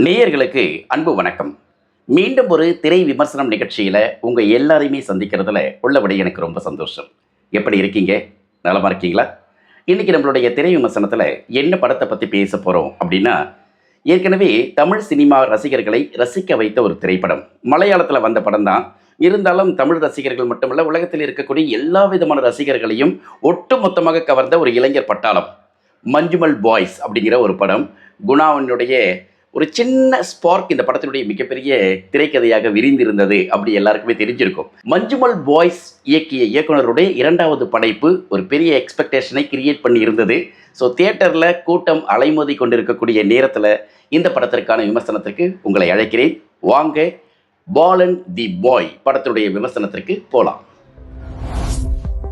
நேயர்களுக்கு அன்பு வணக்கம். மீண்டும் ஒரு திரை விமர்சனம் நிகழ்ச்சியில உங்க எல்லாரையுமே சந்திக்கிறதுல உள்ளபடி எனக்கு ரொம்ப சந்தோஷம். எப்படி இருக்கீங்க? நலமா இருக்கீங்களா? இன்னைக்கு நம்மளுடைய திரை விமர்சனத்துல என்ன படத்தை பத்தி பேச போறோம் அப்படின்னா, ஏற்கனவே தமிழ் சினிமா ரசிகர்களை ரசிக்க வைத்த ஒரு திரைப்படம். மலையாளத்துல வந்த படம் தான். இருந்தாலும் தமிழ் ரசிகர்கள் மட்டுமல்ல, உலகத்தில் இருக்கக்கூடிய எல்லா விதமான ரசிகர்களையும் ஒட்டுமொத்தமாக கவர்ந்த ஒரு இளைஞர் பட்டாளம். மஞ்சுமல் பாய்ஸ் அப்படிங்கிற ஒரு படம். குணாவினுடைய ஒரு சின்ன ஸ்பார்க் இந்த படத்தினுடைய மிகப்பெரிய திரைக்கதையாக விரிந்திருந்தது அப்படி எல்லாருக்குமே தெரிஞ்சிருக்கும். மஞ்சுமல் பாய்ஸ் இயக்கிய இயக்குனருடைய இரண்டாவது படைப்பு ஒரு பெரிய எக்ஸ்பெக்டேஷனை கிரியேட் பண்ணி இருந்தது. ஸோ தியேட்டரில் கூட்டம் அலைமோதி கொண்டிருக்கக்கூடிய நேரத்தில் இந்த படத்திற்கான விமர்சனத்திற்கு உங்களை அழைக்கிறேன். வாங்க பாலன் தி பாய் படத்தினுடைய விமர்சனத்திற்கு போகலாம்.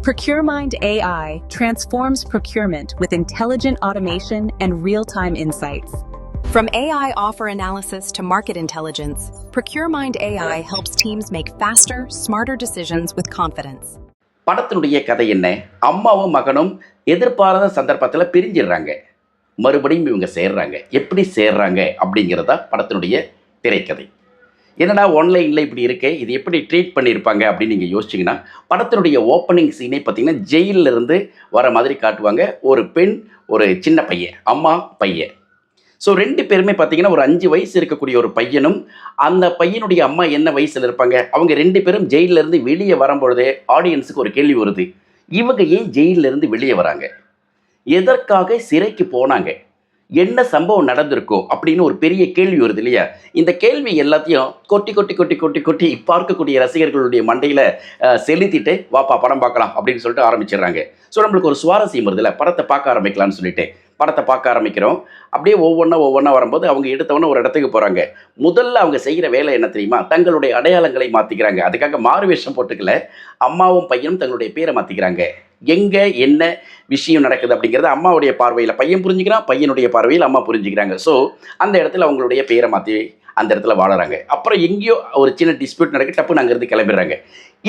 ProcureMind AI transforms procurement with intelligent automation and real-time insights. From AI offer analysis to market intelligence, ProcureMind AI helps teams make faster, smarter decisions with confidence. படத்தினுடைய கதை என்ன? அம்மாவும் மகனும் எதிர்பாராத சந்தர்ப்பத்தில் பிரிஞ்சிடுறாங்க. மறுபடியும் இவங்க சேர்றாங்க. எப்படி சேர்றாங்க அப்படிங்கிறதா படத்தினுடைய திரைக்கதை. என்னடா ஆன்லைனில் இப்படி இருக்கே, இது எப்படி ட்ரீட் பண்ணியிருப்பாங்க அப்படின்னு நீங்கள் யோசிச்சிங்கன்னா, படத்தினுடைய ஓப்பனிங் சீனே பார்த்தீங்கன்னா ஜெயிலிருந்து வர மாதிரி காட்டுவாங்க. ஒரு பெண், ஒரு சின்ன பையன், அம்மா பையன். ஸோ 2 பேருமே பார்த்தீங்கன்னா ஒரு 5 வயசு இருக்கக்கூடிய ஒரு பையனும், அந்த பையனுடைய அம்மா என்ன வயசில் இருப்பாங்க, அவங்க 2 பேரும் ஜெயிலிருந்து வெளியே வரும்பொழுதே ஆடியன்ஸுக்கு ஒரு கேள்வி வருது. இவங்க ஏன் ஜெயிலிருந்து வெளியே வராங்க? எதற்காக சிறைக்கு போனாங்க? என்ன சம்பவம் நடந்திருக்கோ அப்படின்னு ஒரு பெரிய கேள்வி வருது இல்லையா? இந்த கேள்வி எல்லாத்தையும் கொட்டி கொட்டி கொட்டி கொட்டி கொட்டி பார்க்கக்கூடிய ரசிகர்களுடைய மண்டையில் செலுத்திட்டு வாப்பா படம் பார்க்கலாம் அப்படின்னு சொல்லிட்டு ஆரம்பிச்சிடுறாங்க. ஸோ நம்மளுக்கு ஒரு சுவாரஸ்யம் வருதுல்ல, படத்தை பார்க்க ஆரம்பிக்கலாம்னு சொல்லிட்டு படத்தை பார்க்க ஆரம்பிக்கிறோம். அப்படியே ஒவ்வொன்றா வரும்போது அவங்க எடுத்தவொன்னே ஒரு இடத்துக்கு போகிறாங்க. முதல்ல அவங்க செய்கிற வேலை என்ன தெரியுமா? தங்களுடைய அடையாளங்களை மாற்றிக்கிறாங்க. அதுக்காக மாறு வேஷம் போட்டுக்கல, அம்மாவும் பையனும் தங்களுடைய பேரை மாற்றிக்கிறாங்க. எங்கே என்ன விஷயம் நடக்குது அப்படிங்கிறத அம்மாவுடைய பார்வையில் பையன் புரிஞ்சுக்கிறான், பையனுடைய பார்வையில் அம்மா புரிஞ்சுக்கிறாங்க. ஸோ அந்த இடத்துல அவங்களுடைய பேரை மாற்றி அந்த இடத்துல வாழறாங்க. அப்புறம் எங்கேயோ ஒரு சின்ன டிஸ்பியூட் நடக்கு, டப்புன்னு அங்கேருந்து கிளம்பிடுறாங்க.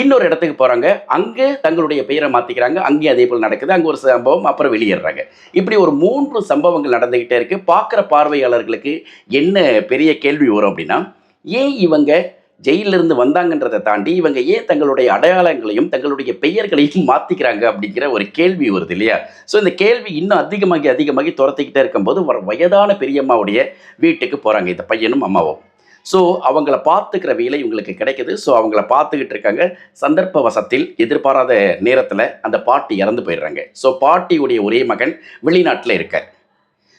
இன்னொரு இடத்துக்கு போகிறாங்க, அங்கே தங்களுடைய பெயரை மாற்றிக்கிறாங்க, அங்கேயும் அதே போல் நடக்குது. அங்கே ஒரு சம்பவம், அப்புறம் வெளியேறாங்க. இப்படி ஒரு 3 சம்பவங்கள் நடந்துக்கிட்டே இருக்குது. பார்க்குற பார்வையாளர்களுக்கு என்ன பெரிய கேள்வி வரும் அப்படின்னா, ஏன் இவங்க ஜெயிலிருந்து வந்தாங்கன்றதை தாண்டி இவங்க ஏன் தங்களுடைய அடையாளங்களையும் தங்களுடைய பெயர்களையும் மாற்றிக்கிறாங்க அப்படிங்கிற ஒரு கேள்வி வருது இல்லையா? ஸோ இந்த கேள்வி இன்னும் அதிகமாகி துரத்திக்கிட்டே இருக்கும்போது ஒரு வயதான பெரியம்மாவுடைய வீட்டுக்கு போகிறாங்க இந்த பையனும் அம்மாவும். ஸோ அவங்கள பார்த்துக்கிற வேலை இவங்களுக்கு கிடைக்குது. ஸோ அவங்கள பார்த்துக்கிட்டு இருக்காங்க. சந்தர்ப்ப வசத்தில் எதிர்பாராத நேரத்தில் அந்த பாட்டி இறந்து போயிடுறாங்க. ஸோ பாட்டியுடைய ஒரே மகன் வெளிநாட்டில் இருக்கார்.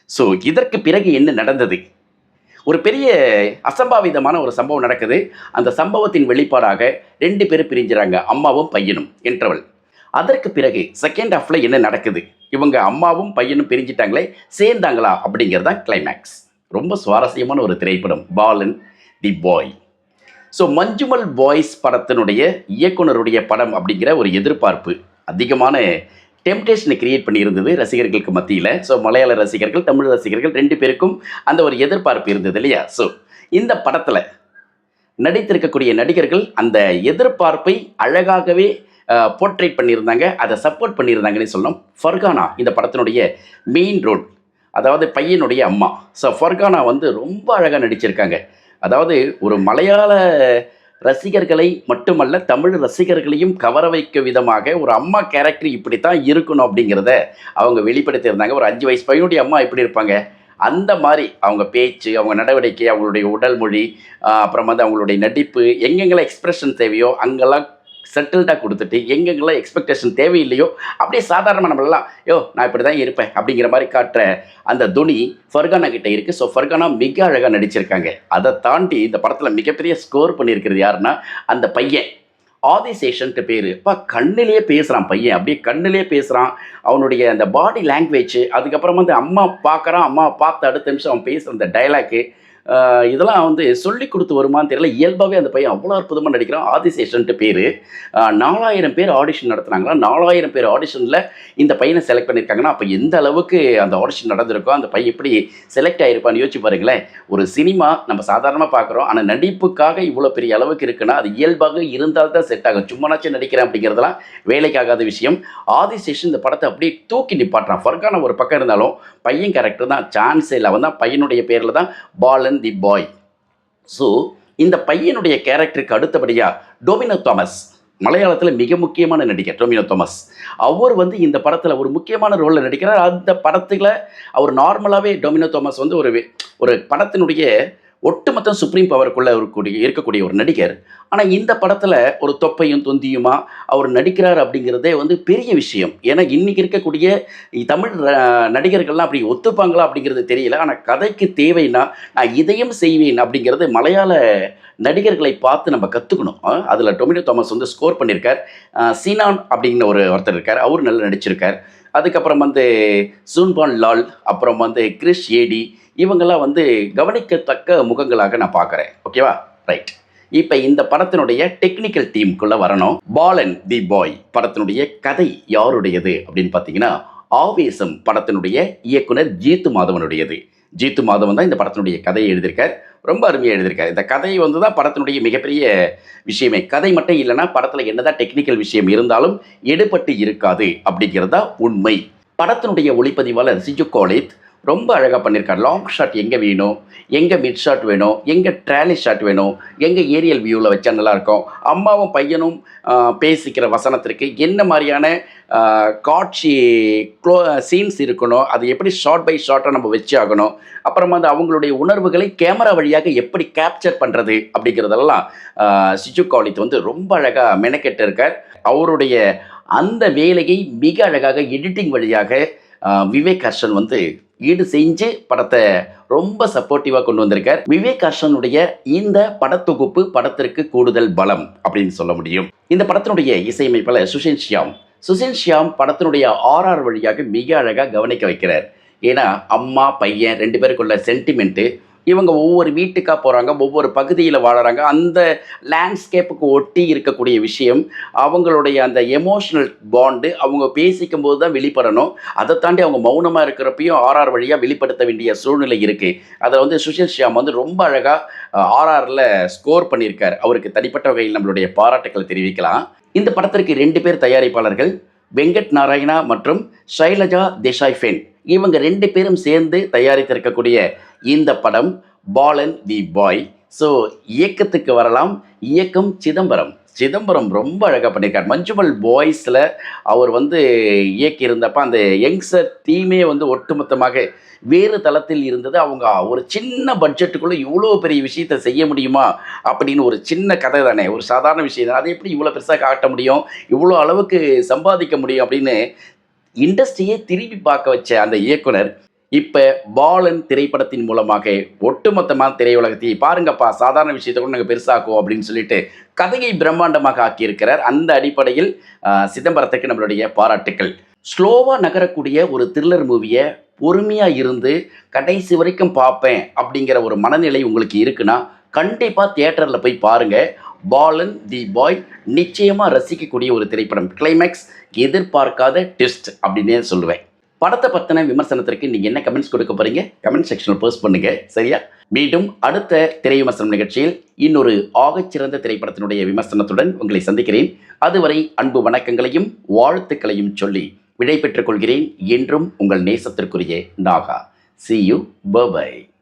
ஸோ இதற்கு பிறகு என்ன நடந்தது? ஒரு பெரிய அசம்பாவிதமான ஒரு சம்பவம் நடக்குது. அந்த சம்பவத்தின் வெளிப்பாடாக 2 பேரும் பிரிஞ்சுறாங்க, அம்மாவும் பையனும். இன்டர்வல். அதற்கு பிறகு செகண்ட் ஹாஃபில் என்ன நடக்குது? இவங்க அம்மாவும் பையனும் பிரிஞ்சிட்டாங்களே, சேர்ந்தாங்களா அப்படிங்கிறது தான் கிளைமேக்ஸ். ரொம்ப சுவாரஸ்யமான ஒரு திரைப்படம் பாலன் தி பாய். ஸோ மஞ்சுமல் பாய்ஸ் படத்தினுடைய இயக்குனருடைய படம் அப்படிங்கிற ஒரு எதிர்பார்ப்பு அதிகமான டெம்டேஷனை கிரியேட் பண்ணியிருந்தது ரசிகர்களுக்கு மத்தியில். ஸோ மலையாள ரசிகர்கள், தமிழ் ரசிகர்கள் 2 பேருக்கும் அந்த ஒரு எதிர்பார்ப்பு இருந்தது இல்லையா? ஸோ இந்த படத்தில் நடித்திருக்கக்கூடிய நடிகர்கள் அந்த எதிர்பார்ப்பை அழகாகவே போர்ட்ரேட் பண்ணியிருந்தாங்க, அதை சப்போர்ட் பண்ணியிருந்தாங்கன்னு சொல்லணும். ஃபர்கானா இந்த படத்தினுடைய மெயின் ரோல், அதாவது பையனுடைய அம்மா. ஸோ ஃபர்கானா ரொம்ப அழகாக நடிச்சிருக்காங்க. அதாவது ஒரு மலையாள ரசிகர்களை மட்டுமல்ல, தமிழ் ரசிகர்களையும் கவர வைக்க விதமாக ஒரு அம்மா கேரக்டர் இப்படி தான் இருக்கணும் அப்படிங்கிறத அவங்க வெளிப்படுத்தியிருந்தாங்க. ஒரு 5 வயசு பையனுடைய அம்மா எப்படி இருப்பாங்க, அந்த மாதிரி அவங்க பேச்சு, அவங்க நடவடிக்கை, அவங்களுடைய உடல் மொழி, அப்புறம் அவங்களுடைய நடிப்பு, எங்கெங்கெல்லாம் எக்ஸ்பிரஷன் தேவையோ அங்கெல்லாம் செட்டில்டாக கொடுத்துட்டு, எங்கெங்கெல்லாம் எக்ஸ்பெக்டேஷன் தேவையில்லையோ அப்படியே சாதாரணமாக நம்மளெல்லாம் நான் இப்படி தான் இருப்பேன் அப்படிங்கிற மாதிரி காட்டுற அந்த துணி ஃபர்கானா கிட்டே இருக்குது. ஸோ ஃபர்கானா மிக அழகாக நடிச்சிருக்காங்க. அதை தாண்டி இந்த படத்தில் மிகப்பெரிய ஸ்கோர் பண்ணியிருக்கிறது யாருன்னா அந்த பையன் ஆதிசேஷன்ட்டு பேர். அப்பா கண்ணிலே பேசுகிறான் பையன், அப்படியே கண்ணிலே பேசுகிறான். அவனுடைய அந்த பாடி லாங்குவேஜ், அதுக்கப்புறமா அம்மா பார்க்குறான், அம்மா பார்த்த அடுத்த நிமிஷம் அவன் பேசுகிற அந்த டைலாக்கு, இதெல்லாம் சொல்லி கொடுத்து வருமானு தெரியல. இயல்பாகவே அந்த பையன் அவ்வளோ அற்புதமாக நடிக்கிறான். ஆதிசேஷன்ட்டு பேர். 4000 பேர் ஆடிஷன் நடத்துனாங்களா? 4000 பேர் ஆடிஷனில் இந்த பையனை செலக்ட் பண்ணியிருக்காங்கன்னா அப்போ எந்த அளவுக்கு அந்த ஆடிஷன் நடந்திருக்கோ, அந்த பையன் எப்படி செலக்ட் ஆகிருப்பான்னு யோசிச்சு பாருங்களேன். ஒரு சினிமா நம்ம சாதாரணமாக பார்க்குறோம், ஆனால் நடிப்புக்காக இவ்வளோ பெரிய அளவுக்கு இருக்குன்னா அது இயல்பாக இருந்தால்தான் செட் ஆகும். சும்மானாச்சும் நடிக்கிறேன் அப்படிங்கிறதுலாம் வேலைக்காகாத விஷயம். ஆதிசேஷன் இந்த படத்தை அப்படியே தூக்கி நிப்பாட்டுறான். ஃபர்கானா ஒரு பக்கம் இருந்தாலும் பையன் கேரக்டர் தான் சான்ஸே இல்லை. அவன் தான் பையனுடைய பேரில் தான் பாலன் பாலன் தி பாய். ஸோ இந்த பையனுடைய கேரக்டருக்கு அடுத்தபடியாக டொமினோ தாமஸ், மலையாளத்தில் மிக முக்கியமான நடிகர் டொமினோ தாமஸ், அவர் வந்து இந்த படத்தில் ஒரு முக்கியமான ரோலில் நடிக்கிறார். அந்த படத்தில் அவர் நார்மலாகவே டொமினோ தாமஸ் வந்து ஒரு படத்தினுடைய ஒட்டுமொத்த சுப்ரீம் பவருக்குள்ளே இருக்கக்கூடிய ஒரு நடிகர். ஆனால் இந்த படத்தில் ஒரு தொப்பையும் தொந்தியுமா அவர் நடிக்கிறார் அப்படிங்கிறதே வந்து பெரிய விஷயம். ஏன்னா இன்றைக்கி இருக்கக்கூடிய தமிழ் நடிகர்கள்லாம் அப்படி ஒத்துப்பாங்களா அப்படிங்கிறது தெரியல. ஆனால் கதைக்கு தேவைன்னா நான் இதையும் செய்வேன் அப்படிங்கிறது மலையாள நடிகர்களை பார்த்து நம்ம கற்றுக்கணும். அதில் டொமினோ தாமஸ் வந்து ஸ்கோர் பண்ணியிருக்கார். சீனான் அப்படிங்கிற ஒருத்தர் இருக்கார், அவர் நல்லா நடிச்சிருக்கார். அதுக்கப்புறம் வந்து சூன்பான் லால், அப்புறம் வந்து கிறிஷ் ஏடி, இவங்கெல்லாம் வந்து கவனிக்கத்தக்க முகங்களாக நான் பார்க்குறேன். ஓகேவா, ரைட். இப்போ இந்த படத்தினுடைய டெக்னிக்கல் டீமுக்குள்ளே வரணும். பாலன் தி பாய் படத்தினுடைய கதை யாருடையது அப்படின்னு பார்த்தீங்கன்னா, ஆவேசம் படத்தினுடைய இயக்குனர் ஜீத்து மாதவனுடையது. ஜீத்து மாதவன் தான் இந்த படத்தினுடைய கதையை எழுதியிருக்கார். ரொம்ப அருமையாக எழுதியிருக்கார். இந்த கதை வந்து தான் படத்தினுடைய மிகப்பெரிய விஷயமே. கதை மட்டும் இல்லைன்னா படத்தில் என்னதான் டெக்னிக்கல் விஷயம் இருந்தாலும் எடுபட்டு இருக்காது அப்படிங்கிறது தான் உண்மை. படத்தினுடைய ஒளிப்பதிவாளர் சிஜு கோலித் ரொம்ப அழகாக பண்ணியிருக்கார். லாங் ஷாட் எங்கே வேணும், எங்கே மிட் ஷாட் வேணும், எங்கே ட்ராலி ஷாட் வேணும், எங்கே ஏரியல் வியூவில் வச்சா நல்லாயிருக்கும், அம்மாவும் பையனும் பேசிக்கிற வசனத்திற்கு என்ன மாதிரியான காட்சி சீன்ஸ் இருக்கணும், அது எப்படி ஷார்ட் பை ஷார்ட்டாக நம்ம வச்சு ஆகணும், அப்புறமா வந்து அவங்களுடைய உணர்வுகளை கேமரா வழியாக எப்படி கேப்சர் பண்ணுறது அப்படிங்கிறதெல்லாம் சிஜு கோலித் வந்து ரொம்ப அழகாக மெனக்கெட்டு இருக்கார். அவருடைய அந்த வேலையை மிக அழகாக எடிட்டிங் வழியாக விவேக் ஹர்ஷன் வந்து ஈடு செஞ்சு படத்தை ரொம்ப சப்போர்ட்டிவாக கொண்டு வந்திருக்கார். விவேக் ஹர்ஷனுடைய இந்த படத்தொகுப்பு படத்திற்கு கூடுதல் பலம் அப்படின்னு சொல்ல முடியும். இந்த படத்தினுடைய இசையமைப்பாளர் சுஷின் ஷியாம் படத்தினுடைய ஆர்ஆர் வழியாக மிக அழகாக கவனிக்க வைக்கிறார். ஏன்னா அம்மா பையன் ரெண்டு பேருக்குள்ள சென்டிமெண்ட்டு, இவங்க ஒவ்வொரு வீட்டுக்காக போகிறாங்க, ஒவ்வொரு பகுதியில் வாழறாங்க, அந்த லேண்ட்ஸ்கேப்புக்கு ஒட்டி இருக்கக்கூடிய விஷயம், அவங்களுடைய அந்த எமோஷ்னல் பாண்டு அவங்க பேசிக்கும் போது தான் வெளிப்படணும். அதை தாண்டி அவங்க மௌனமாக இருக்கிறப்பையும் ஆர்ஆர் வழியாக வெளிப்படுத்த வேண்டிய சூழ்நிலை இருக்குது. அதில் வந்து சுஷில் ஷியாம் வந்து ரொம்ப அழகாக ஆர்ஆரில் ஸ்கோர் பண்ணியிருக்கார். அவருக்கு தனிப்பட்ட வகையில் நம்மளுடைய பாராட்டுக்களை தெரிவிக்கலாம். இந்த படத்திற்கு 2 பேர் தயாரிப்பாளர்கள், வெங்கட் நாராயணா மற்றும் ஷைலஜா தேசாய் ஃபென். இவங்க 2 பேரும் சேர்ந்து தயாரித்திருக்கக்கூடிய இந்த படம் பாலன் தி பாய். ஸோ இயக்கத்துக்கு வரலாம். இயக்கம் சிதம்பரம் ரொம்ப அழகாக பண்ணியிருக்கார். மஞ்சுமல் பாய்ஸில் அவர் வந்து இயக்கியிருந்தப்போ அந்த யங்ஸ்டர் டீமே வந்து ஒட்டுமொத்தமாக வேறு தளத்தில் இருந்தது. அவங்க ஒரு சின்ன பட்ஜெட்டுக்குள்ளே இவ்வளோ பெரிய விஷயத்தை செய்ய முடியுமா அப்படின்னு ஒரு சின்ன கதை தானே, ஒரு சாதாரண விஷயம் தான். அதை எப்படி இவ்வளோ பெருசாக காட்ட முடியும், இவ்வளோ அளவுக்கு சம்பாதிக்க முடியும் அப்படின்னு இண்டஸ்ட்ரியே திரும்பி பார்க்க வச்ச அந்த இயக்குனர் இப்போ பாலன் திரைப்படத்தின் மூலமாக ஒட்டுமொத்தமாக திரையுலகத்தை பாருங்கப்பா, சாதாரண விஷயத்தை கூட நாங்கள் பெருசாக்குவோம் அப்படின்னு சொல்லிட்டு கதையை பிரம்மாண்டமாக ஆக்கியிருக்கிறார். அந்த அடிப்படையில் சிதம்பரத்துக்கு நம்மளுடைய பாராட்டுக்கள். ஸ்லோவாக நகரக்கூடிய ஒரு த்ரில்லர் மூவியை பொறுமையாக இருந்து கடைசி வரைக்கும் பார்ப்பேன் அப்படிங்கிற ஒரு மனநிலை உங்களுக்கு இருக்குன்னா கண்டிப்பாக தியேட்டரில் போய் பாருங்கள். பாலன் தி பாய் நிச்சயமாக ரசிக்கக்கூடிய ஒரு திரைப்படம். கிளைமேக்ஸ் எதிர்பார்க்காத ட்விஸ்ட் அப்படின்னே சொல்லுவேன். படத்தை பற்றின விமர்சனத்திற்கு நீங்கள் என்ன கமெண்ட்ஸ் கொடுக்க போகிறீங்க, கமெண்ட் செக்ஷனில் போஸ்ட் பண்ணுங்கள். சரியா? மீண்டும் அடுத்த திரை விமர்சனம் நிகழ்ச்சியில் இன்னொரு ஆகச்சிறந்த திரைப்படத்தினுடைய விமர்சனத்துடன் உங்களை சந்திக்கிறேன். அதுவரை அன்பு வணக்கங்களையும் வாழ்த்துக்களையும் சொல்லி விடை பெற்றுக் கொள்கிறேன். என்றும் உங்கள் நேசத்திற்குரிய நாகா. See you. Bye-bye.